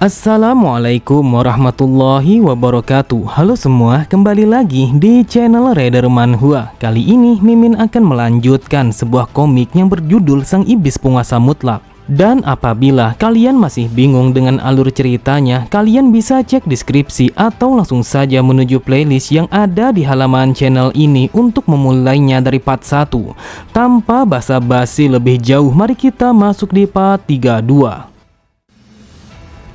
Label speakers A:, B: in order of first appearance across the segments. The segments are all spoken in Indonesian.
A: Assalamualaikum warahmatullahi wabarakatuh. Halo semua, kembali lagi di channel Raider Manhwa. Kali ini Mimin akan melanjutkan sebuah komik yang berjudul Sang Iblis Penguasa Mutlak. Dan apabila kalian masih bingung dengan alur ceritanya, kalian bisa cek deskripsi atau langsung saja menuju playlist yang ada di halaman channel ini untuk memulainya dari part 1. Tanpa basa-basi lebih jauh, mari kita masuk di part 32.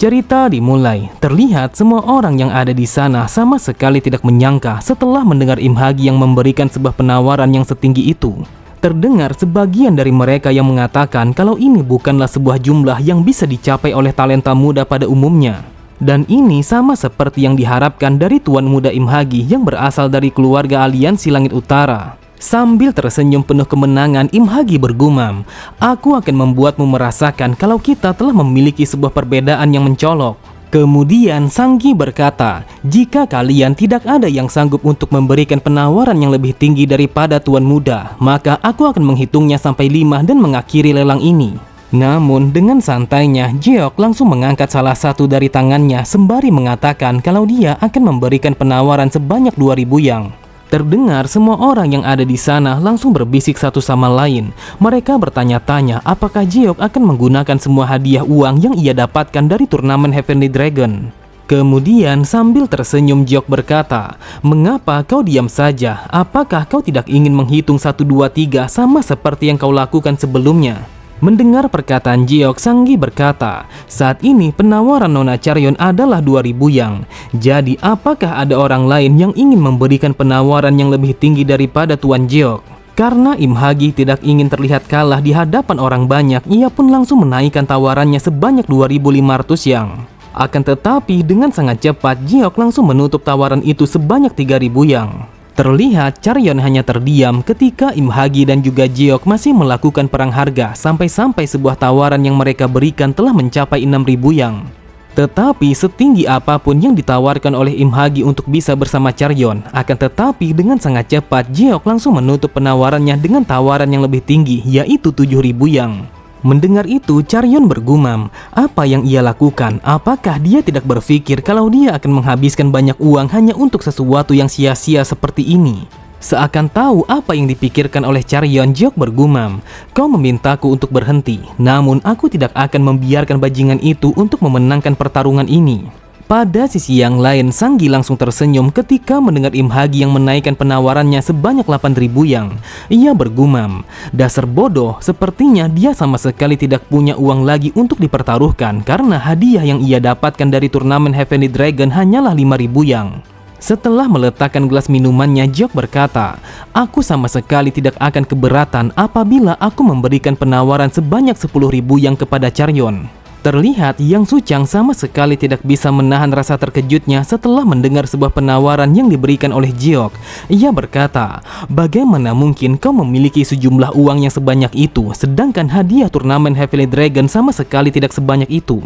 A: Cerita dimulai. Terlihat semua orang yang ada di sana sama sekali tidak menyangka setelah mendengar Imhagi yang memberikan sebuah penawaran yang setinggi itu. Terdengar sebagian dari mereka yang mengatakan kalau ini bukanlah sebuah jumlah yang bisa dicapai oleh talenta muda pada umumnya. Dan ini sama seperti yang diharapkan dari Tuan Muda Imhagi yang berasal dari keluarga aliansi Langit Utara. Sambil tersenyum penuh kemenangan, Imhagi bergumam, "Aku akan membuatmu merasakan kalau kita telah memiliki sebuah perbedaan yang mencolok." Kemudian Sanggi berkata, "Jika kalian tidak ada yang sanggup untuk memberikan penawaran yang lebih tinggi daripada Tuan Muda, maka aku akan menghitungnya sampai 5 dan mengakhiri lelang ini." Namun dengan santainya, Jeok langsung mengangkat salah satu dari tangannya sembari mengatakan kalau dia akan memberikan penawaran sebanyak 2000 yang. Terdengar semua orang yang ada di sana langsung berbisik satu sama lain. Mereka bertanya-tanya apakah Jeok akan menggunakan semua hadiah uang yang ia dapatkan dari turnamen Heavenly Dragon. Kemudian sambil tersenyum Jeok berkata, "Mengapa kau diam saja? Apakah kau tidak ingin menghitung 1, 2, 3 sama seperti yang kau lakukan sebelumnya?" Mendengar perkataan Jeok, Sanggi berkata, "Saat ini penawaran Nona Carrion adalah 2000 yang. Jadi apakah ada orang lain yang ingin memberikan penawaran yang lebih tinggi daripada Tuan Jeok?" Karena Imhagi tidak ingin terlihat kalah di hadapan orang banyak, ia pun langsung menaikkan tawarannya sebanyak 2500 yang. Akan tetapi dengan sangat cepat Jeok langsung menutup tawaran itu sebanyak 3000 yang. Terlihat Carrion hanya terdiam ketika Imhagi dan juga Jeok masih melakukan perang harga sampai-sampai sebuah tawaran yang mereka berikan telah mencapai 6000 yang. Tetapi setinggi apapun yang ditawarkan oleh Imhagi untuk bisa bersama Carrion, akan tetapi dengan sangat cepat Jeok langsung menutup penawarannya dengan tawaran yang lebih tinggi, yaitu 7000 yang. Mendengar itu, Carrion bergumam, apa yang ia lakukan? Apakah dia tidak berpikir kalau dia akan menghabiskan banyak uang hanya untuk sesuatu yang sia-sia seperti ini? Seakan tahu apa yang dipikirkan oleh Carrion, Jeok bergumam, "Kau memintaku untuk berhenti, namun aku tidak akan membiarkan bajingan itu untuk memenangkan pertarungan ini." Pada sisi yang lain, Sanggi langsung tersenyum ketika mendengar Imhagi yang menaikkan penawarannya sebanyak 8000 yang. Ia bergumam, "Dasar bodoh, sepertinya dia sama sekali tidak punya uang lagi untuk dipertaruhkan karena hadiah yang ia dapatkan dari turnamen Heavenly Dragon hanyalah 5000 yang." Setelah meletakkan gelas minumannya, Jeok berkata, "Aku sama sekali tidak akan keberatan apabila aku memberikan penawaran sebanyak 10.000 yang kepada Carrion." Terlihat Yang Suchang sama sekali tidak bisa menahan rasa terkejutnya setelah mendengar sebuah penawaran yang diberikan oleh Jeok. Ia berkata, "Bagaimana mungkin kau memiliki sejumlah uang yang sebanyak itu, sedangkan hadiah turnamen Heavenly Dragon sama sekali tidak sebanyak itu?"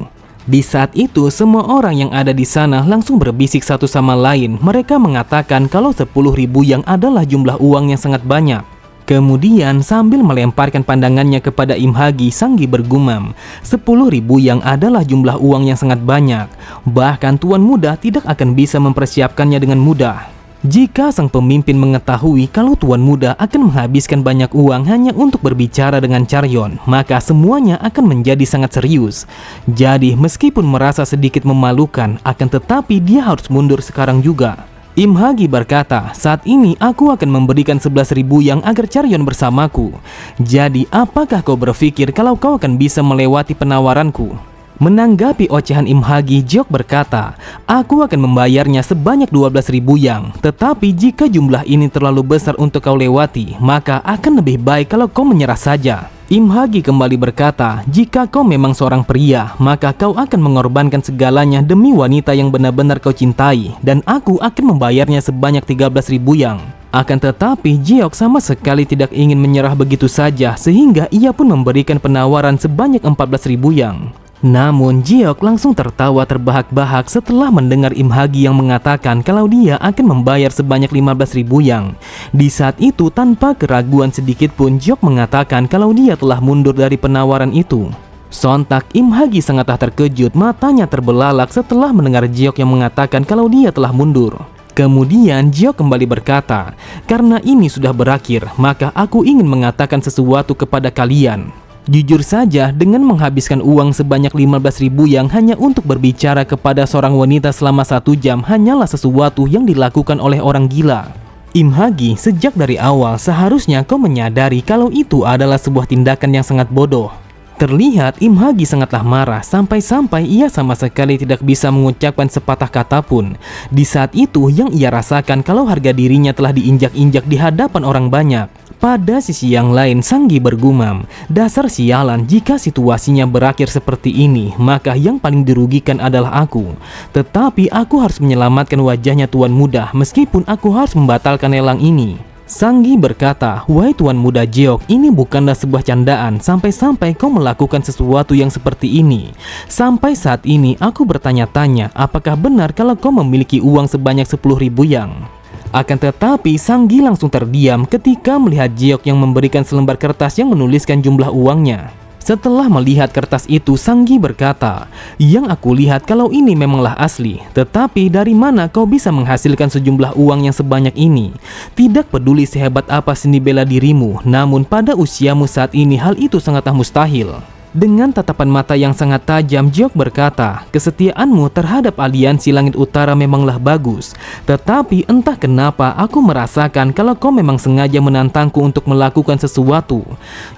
A: Di saat itu, semua orang yang ada di sana langsung berbisik satu sama lain. Mereka mengatakan kalau 10.000 yang adalah jumlah uang yang sangat banyak. Kemudian sambil melemparkan pandangannya kepada Imhagi, Sanggi bergumam, 10.000 yang adalah jumlah uang yang sangat banyak. Bahkan Tuan Muda tidak akan bisa mempersiapkannya dengan mudah. Jika sang pemimpin mengetahui kalau Tuan Muda akan menghabiskan banyak uang hanya untuk berbicara dengan Carrion, maka semuanya akan menjadi sangat serius. Jadi meskipun merasa sedikit memalukan, akan tetapi dia harus mundur sekarang juga. Imhagi berkata, "Saat ini aku akan memberikan 11.000 yang agar Carrion bersamaku. Jadi apakah kau berpikir kalau kau akan bisa melewati penawaranku?" Menanggapi ocehan Imhagi, Jeok berkata, "Aku akan membayarnya sebanyak 12.000 yang. Tetapi jika jumlah ini terlalu besar untuk kau lewati, maka akan lebih baik kalau kau menyerah saja." Imhagi kembali berkata, "Jika kau memang seorang pria, maka kau akan mengorbankan segalanya demi wanita yang benar-benar kau cintai, dan aku akan membayarnya sebanyak 13.000 yang." Akan tetapi Jeok sama sekali tidak ingin menyerah begitu saja, sehingga ia pun memberikan penawaran sebanyak 14.000 yang. Namun Jeok langsung tertawa terbahak-bahak setelah mendengar Imhagi yang mengatakan kalau dia akan membayar sebanyak 15.000 yang. Di saat itu tanpa keraguan sedikit pun Jeok mengatakan kalau dia telah mundur dari penawaran itu. Sontak Im Hagi sangatlah terkejut, matanya terbelalak setelah mendengar Jiok yang mengatakan kalau dia telah mundur. Kemudian Jiok kembali berkata, "Karena ini sudah berakhir, maka aku ingin mengatakan sesuatu kepada kalian. Jujur saja, dengan menghabiskan uang sebanyak 15.000 yang hanya untuk berbicara kepada seorang wanita selama 1 jam hanyalah sesuatu yang dilakukan oleh orang gila. Im Hagi, sejak dari awal seharusnya kau menyadari kalau itu adalah sebuah tindakan yang sangat bodoh." Terlihat Im Hagi sangatlah marah sampai-sampai ia sama sekali tidak bisa mengucapkan sepatah kata pun. Di saat itu yang ia rasakan kalau harga dirinya telah diinjak-injak di hadapan orang banyak. Pada sisi yang lain, Sanggi bergumam, "Dasar sialan, jika situasinya berakhir seperti ini, maka yang paling dirugikan adalah aku. Tetapi aku harus menyelamatkan wajahnya Tuan Muda meskipun aku harus membatalkan lelang ini." Sanggi berkata, "Wahai Tuan Muda Jiok, ini bukanlah sebuah candaan sampai-sampai kau melakukan sesuatu yang seperti ini. Sampai saat ini aku bertanya-tanya apakah benar kalau kau memiliki uang sebanyak 10.000 yang." Akan tetapi Sanggi langsung terdiam ketika melihat Jiok yang memberikan selembar kertas yang menuliskan jumlah uangnya. Setelah melihat kertas itu, Sanggi berkata, "Yang aku lihat kalau ini memanglah asli. Tetapi dari mana kau bisa menghasilkan sejumlah uang yang sebanyak ini? Tidak peduli sehebat apa seni bela dirimu, namun pada usiamu saat ini hal itu sangatlah mustahil." Dengan tatapan mata yang sangat tajam, Jiok berkata, "Kesetiaanmu terhadap aliansi Langit Utara memanglah bagus. Tetapi entah kenapa aku merasakan kalau kau memang sengaja menantangku untuk melakukan sesuatu.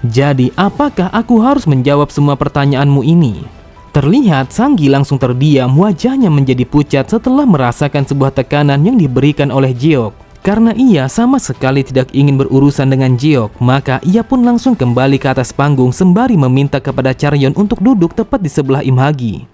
A: Jadi apakah aku harus menjawab semua pertanyaanmu ini?" Terlihat Sanggi langsung terdiam, wajahnya menjadi pucat setelah merasakan sebuah tekanan yang diberikan oleh Jiok. Karena ia sama sekali tidak ingin berurusan dengan Jiok, maka ia pun langsung kembali ke atas panggung sembari meminta kepada Charyeon untuk duduk tepat di sebelah Im Hagi.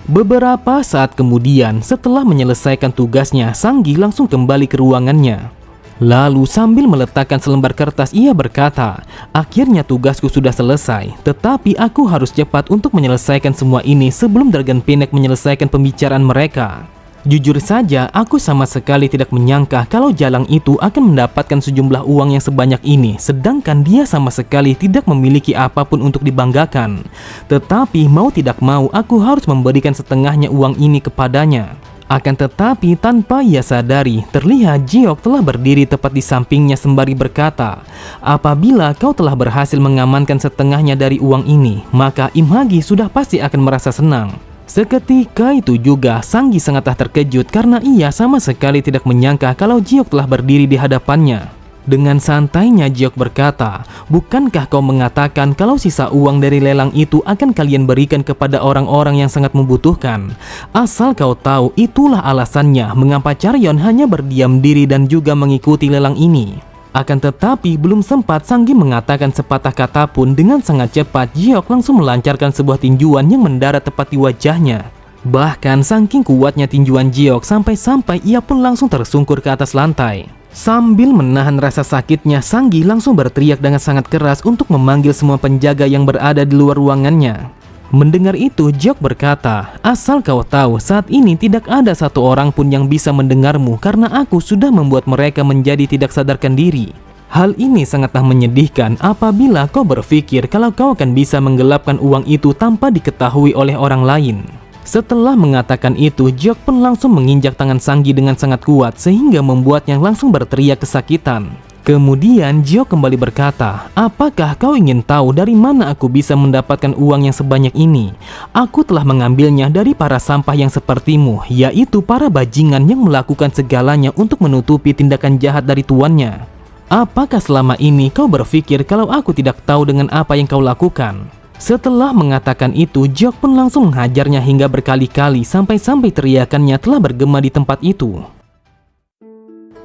A: Beberapa saat kemudian, setelah menyelesaikan tugasnya, Sanggi langsung kembali ke ruangannya. Lalu sambil meletakkan selembar kertas, ia berkata, "Akhirnya tugasku sudah selesai, tetapi aku harus cepat untuk menyelesaikan semua ini sebelum Dragon Phoenix menyelesaikan pembicaraan mereka." Jujur saja, aku sama sekali tidak menyangka kalau Jalang itu akan mendapatkan sejumlah uang yang sebanyak ini, sedangkan dia sama sekali tidak memiliki apapun untuk dibanggakan. Tetapi mau tidak mau, aku harus memberikan setengahnya uang ini kepadanya. Akan tetapi tanpa ia sadari, terlihat Jiok telah berdiri tepat di sampingnya sembari berkata, "Apabila kau telah berhasil mengamankan setengahnya dari uang ini, maka Im Hagi sudah pasti akan merasa senang." Seketika itu juga Sanggi sangatlah terkejut karena ia sama sekali tidak menyangka kalau Jiok telah berdiri di hadapannya. Dengan santainya Jiok berkata, "Bukankah kau mengatakan kalau sisa uang dari lelang itu akan kalian berikan kepada orang-orang yang sangat membutuhkan? Asal kau tahu, itulah alasannya mengapa Charyeon hanya berdiam diri dan juga mengikuti lelang ini." Akan tetapi belum sempat Sanggi mengatakan sepatah kata pun, dengan sangat cepat Jiok langsung melancarkan sebuah tinjuan yang mendarat tepat di wajahnya. Bahkan saking kuatnya tinjuan Jiok sampai-sampai ia pun langsung tersungkur ke atas lantai. Sambil menahan rasa sakitnya, Sanggi langsung berteriak dengan sangat keras untuk memanggil semua penjaga yang berada di luar ruangannya. Mendengar itu, Jiok berkata, "Asal kau tahu, saat ini tidak ada satu orang pun yang bisa mendengarmu karena aku sudah membuat mereka menjadi tidak sadarkan diri. Hal ini sangatlah menyedihkan apabila kau berpikir kalau kau akan bisa menggelapkan uang itu tanpa diketahui oleh orang lain." Setelah mengatakan itu, Jiok pun langsung menginjak tangan Sanggi dengan sangat kuat sehingga membuatnya langsung berteriak kesakitan. Kemudian Jiok kembali berkata, "Apakah kau ingin tahu dari mana aku bisa mendapatkan uang yang sebanyak ini? Aku telah mengambilnya dari para sampah yang sepertimu, yaitu para bajingan yang melakukan segalanya untuk menutupi tindakan jahat dari tuannya. Apakah selama ini kau berpikir kalau aku tidak tahu dengan apa yang kau lakukan?" Setelah mengatakan itu, Jiok pun langsung menghajarnya hingga berkali-kali sampai-sampai teriakannya telah bergema di tempat itu.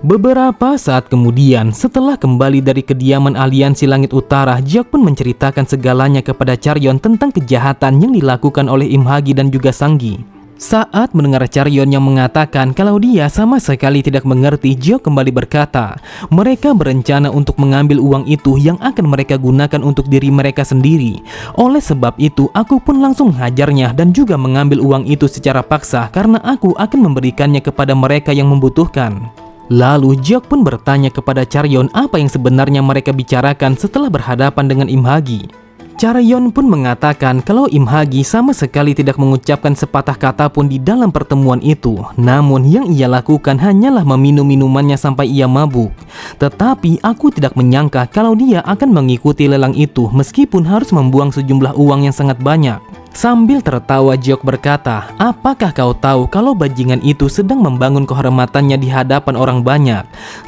A: Beberapa saat kemudian, setelah kembali dari kediaman aliansi Langit Utara, Jiok pun menceritakan segalanya kepada Charyeon tentang kejahatan yang dilakukan oleh Im Hagi dan juga Sanggi. Saat mendengar Charyeon yang mengatakan kalau dia sama sekali tidak mengerti, Jiok kembali berkata, "Mereka berencana untuk mengambil uang itu yang akan mereka gunakan untuk diri mereka sendiri. Oleh sebab itu, aku pun langsung menghajarnya dan juga mengambil uang itu secara paksa karena aku akan memberikannya kepada mereka yang membutuhkan." Lalu Jiok pun bertanya kepada Charyeon apa yang sebenarnya mereka bicarakan setelah berhadapan dengan Im Hagi. Chareon pun mengatakan kalau Im Hagi sama sekali tidak mengucapkan sepatah kata pun di dalam pertemuan itu. Namun yang ia lakukan hanyalah meminum minumannya sampai ia mabuk. Tetapi aku tidak menyangka kalau dia akan mengikuti lelang itu meskipun harus membuang sejumlah uang yang sangat banyak. Sambil tertawa, Jiok berkata, apakah kau tahu kalau bajingan itu sedang membangun kehormatannya di hadapan orang banyak?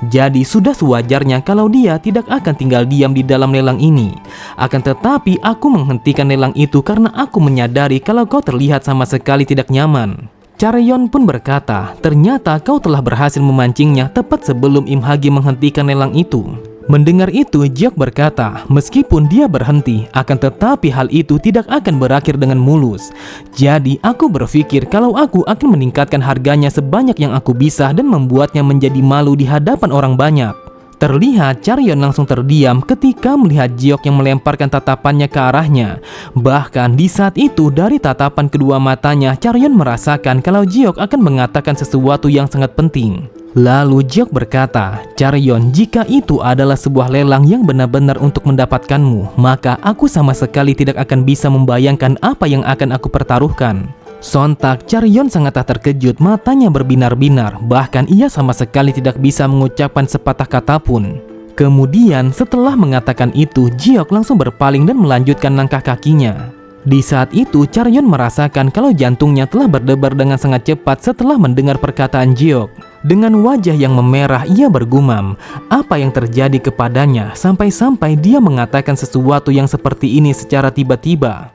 A: Jadi sudah sewajarnya kalau dia tidak akan tinggal diam di dalam lelang ini. Akan tetapi aku menghentikan lelang itu karena aku menyadari kalau kau terlihat sama sekali tidak nyaman. Chareon pun berkata, ternyata kau telah berhasil memancingnya tepat sebelum Im Hagi menghentikan lelang itu. Mendengar itu, Jiok berkata, meskipun dia berhenti, akan tetapi hal itu tidak akan berakhir dengan mulus. Jadi, aku berpikir kalau aku akan meningkatkan harganya sebanyak yang aku bisa dan membuatnya menjadi malu di hadapan orang banyak. Terlihat Chareon langsung terdiam ketika melihat Jiok yang melemparkan tatapannya ke arahnya. Bahkan di saat itu dari tatapan kedua matanya, Chareon merasakan kalau Jiok akan mengatakan sesuatu yang sangat penting. Lalu Jiok berkata, Chareon, jika itu adalah sebuah lelang yang benar-benar untuk mendapatkanmu, maka aku sama sekali tidak akan bisa membayangkan apa yang akan aku pertaruhkan. Sontak Chareon sangat terkejut, matanya berbinar-binar, bahkan ia sama sekali tidak bisa mengucapkan sepatah kata pun. Kemudian setelah mengatakan itu, Jiok langsung berpaling dan melanjutkan langkah kakinya. Di saat itu Chareon merasakan kalau jantungnya telah berdebar dengan sangat cepat setelah mendengar perkataan Jiok. Dengan wajah yang memerah ia bergumam, apa yang terjadi kepadanya sampai-sampai dia mengatakan sesuatu yang seperti ini secara tiba-tiba.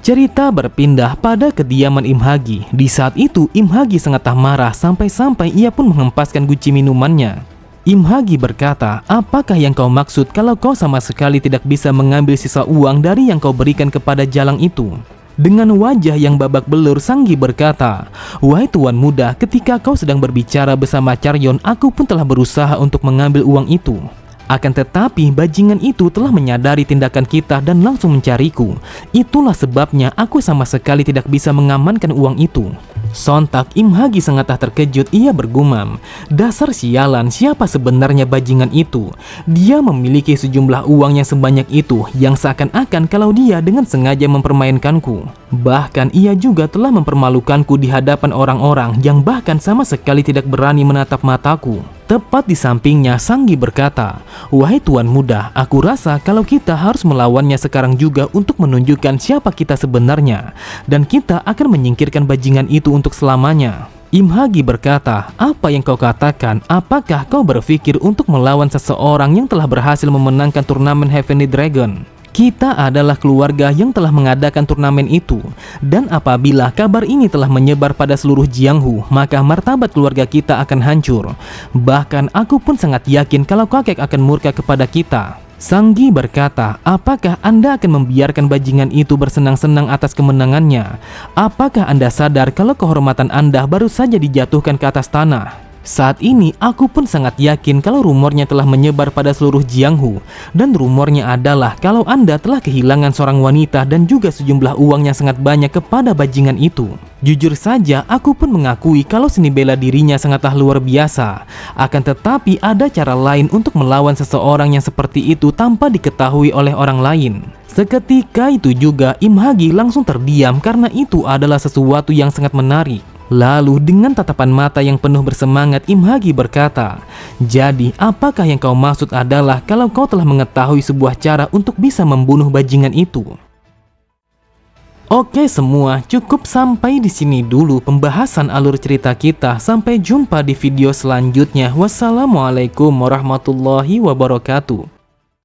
A: Cerita berpindah pada kediaman Im Hagi. Di saat itu Im Hagi sangat marah sampai-sampai ia pun menghempaskan guci minumannya. Im Hagi berkata, apakah yang kau maksud kalau kau sama sekali tidak bisa mengambil sisa uang dari yang kau berikan kepada jalang itu? Dengan wajah yang babak belur, Sanggi berkata, wahai tuan muda, ketika kau sedang berbicara bersama Chareon, aku pun telah berusaha untuk mengambil uang itu. Akan tetapi bajingan itu telah menyadari tindakan kita dan langsung mencariku. Itulah sebabnya aku sama sekali tidak bisa mengamankan uang itu. Sontak Im Hagi sangat terkejut, ia bergumam, dasar sialan, siapa sebenarnya bajingan itu? Dia memiliki sejumlah uang yang sebanyak itu, yang seakan-akan kalau dia dengan sengaja mempermainkanku. Bahkan ia juga telah mempermalukanku di hadapan orang-orang yang bahkan sama sekali tidak berani menatap mataku. Tepat di sampingnya Sanggi berkata, wahai tuan muda, aku rasa kalau kita harus melawannya sekarang juga untuk menunjukkan siapa kita sebenarnya. Dan kita akan menyingkirkan bajingan itu untuk selamanya. Im Hagi berkata, apa yang kau katakan? Apakah kau berpikir untuk melawan seseorang yang telah berhasil memenangkan turnamen Heavenly Dragon? Kita adalah keluarga yang telah mengadakan turnamen itu. Dan apabila kabar ini telah menyebar pada seluruh Jianghu, maka martabat keluarga kita akan hancur. Bahkan aku pun sangat yakin kalau kakek akan murka kepada kita. Sanggi berkata, apakah Anda akan membiarkan bajingan itu bersenang-senang atas kemenangannya? Apakah Anda sadar kalau kehormatan Anda baru saja dijatuhkan ke atas tanah? Saat ini aku pun sangat yakin kalau rumornya telah menyebar pada seluruh Jianghu. Dan rumornya adalah kalau Anda telah kehilangan seorang wanita dan juga sejumlah uang yang sangat banyak kepada bajingan itu. Jujur saja aku pun mengakui kalau seni bela dirinya sangatlah luar biasa. Akan tetapi ada cara lain untuk melawan seseorang yang seperti itu tanpa diketahui oleh orang lain. Seketika itu juga Im Hagi langsung terdiam karena itu adalah sesuatu yang sangat menarik. Lalu dengan tatapan mata yang penuh bersemangat Im Hagi berkata, jadi apakah yang kau maksud adalah kalau kau telah mengetahui sebuah cara untuk bisa membunuh bajingan itu? Oke semua, cukup sampai di sini dulu pembahasan alur cerita kita. Sampai jumpa di video selanjutnya. Wassalamualaikum warahmatullahi wabarakatuh.